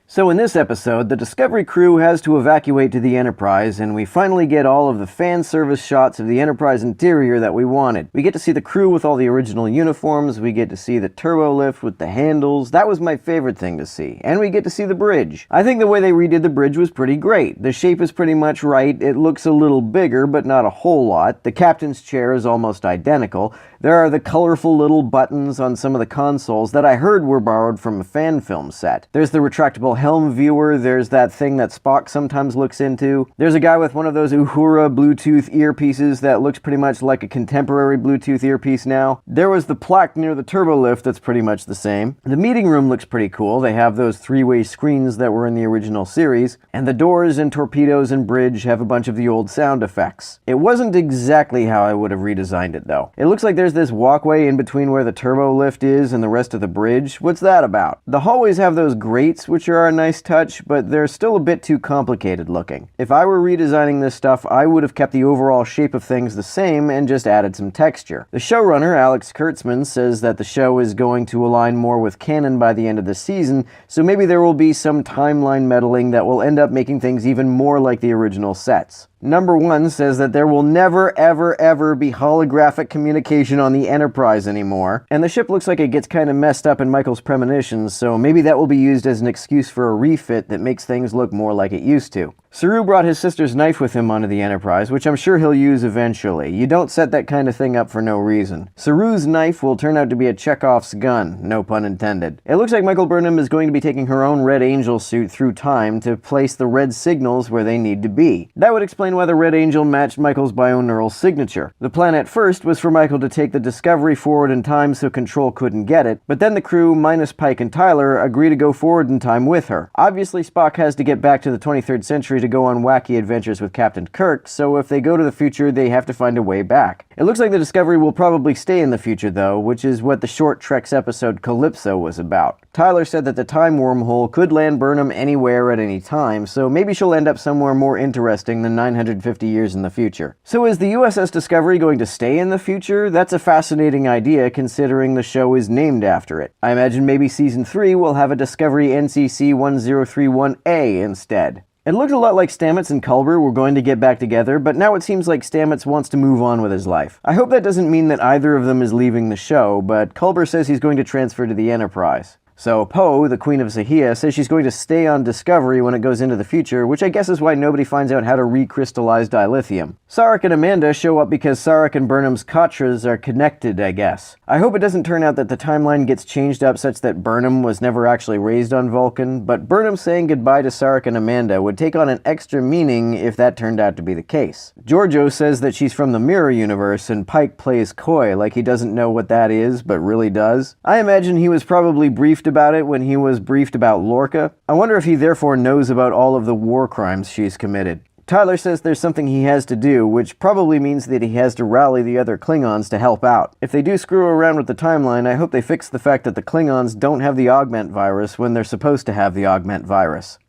So in this episode, the Discovery crew has to evacuate to the Enterprise, and we finally get all of the fan service shots of the Enterprise interior that we wanted. We get to see the crew with all the original uniforms, we get to see the turbo lift with the handles. That was my favorite thing to see. And we get to see the bridge. I think the way they redid the bridge was pretty great. The shape is pretty much right, it looks a little bigger, but not a whole lot. The captain's chair is almost identical. There are the colorful little buttons on some of the consoles that I heard were borrowed from a fan film set. There's the retractable helm viewer, there's that thing that Spock sometimes looks into. There's a guy with one of those Uhura Bluetooth earpieces that looks pretty much like a contemporary Bluetooth earpiece now. There was the plaque near the turbo lift that's pretty much the same. The meeting room looks pretty cool. They have those three-way screens that were in the original series. And the doors and torpedoes and bridge have a bunch of the old sound effects. It wasn't exactly how I would have redesigned it though. It looks like there's this walkway in between where the turbo lift is and the rest of the bridge. What's that about? The hallways have those grates, which are a nice touch, but they're still a bit too complicated looking. If I were redesigning this stuff, I would have kept the overall shape of things the same and just added some texture. The showrunner, Alex Kurtzman, says that the show is going to align more with canon by the end of the season, so maybe there will be some timeline meddling that will end up making things even more like the original sets. Number 1 says that there will never, ever be holographic communication on the Enterprise anymore, and the ship looks like it gets kind of messed up in Michael's premonitions, so maybe that will be used as an excuse for a refit that makes things look more like it used to. Saru brought his sister's knife with him onto the Enterprise, which I'm sure he'll use eventually. You don't set that kind of thing up for no reason. Saru's knife will turn out to be a Chekhov's gun, no pun intended. It looks like Michael Burnham is going to be taking her own Red Angel suit through time to place the red signals where they need to be. That would explain why the Red Angel matched Michael's bioneural signature. The plan at first was for Michael to take the Discovery forward in time so Control couldn't get it, but then the crew, minus Pike and Tyler, agree to go forward in time with her. Obviously, Spock has to get back to the 23rd century to go on wacky adventures with Captain Kirk, so if they go to the future, they have to find a way back. It looks like the Discovery will probably stay in the future though, which is what the short Treks episode Calypso was about. Tyler said that the time wormhole could land Burnham anywhere at any time, so maybe she'll end up somewhere more interesting than 950 years in the future. So is the USS Discovery going to stay in the future? That's a fascinating idea considering the show is named after it. I imagine maybe Season 3 will have a Discovery NCC 1031A instead. It looked a lot like Stamets and Culber were going to get back together, but now it seems like Stamets wants to move on with his life. I hope that doesn't mean that either of them is leaving the show, but Culber says he's going to transfer to the Enterprise. So Poe, the Queen of Sahia, says she's going to stay on Discovery when it goes into the future, which I guess is why nobody finds out how to recrystallize dilithium. Sarek and Amanda show up because Sarek and Burnham's Katras are connected, I guess. I hope it doesn't turn out that the timeline gets changed up such that Burnham was never actually raised on Vulcan, but Burnham saying goodbye to Sarek and Amanda would take on an extra meaning if that turned out to be the case. Giorgio says that she's from the Mirror Universe, and Pike plays coy, like he doesn't know what that is, but really does. I imagine he was probably briefed about it when he was briefed about Lorca. I wonder if he therefore knows about all of the war crimes she's committed. Tyler says there's something he has to do, which probably means that he has to rally the other Klingons to help out. If they do screw around with the timeline, I hope they fix the fact that the Klingons don't have the augment virus when they're supposed to have the augment virus.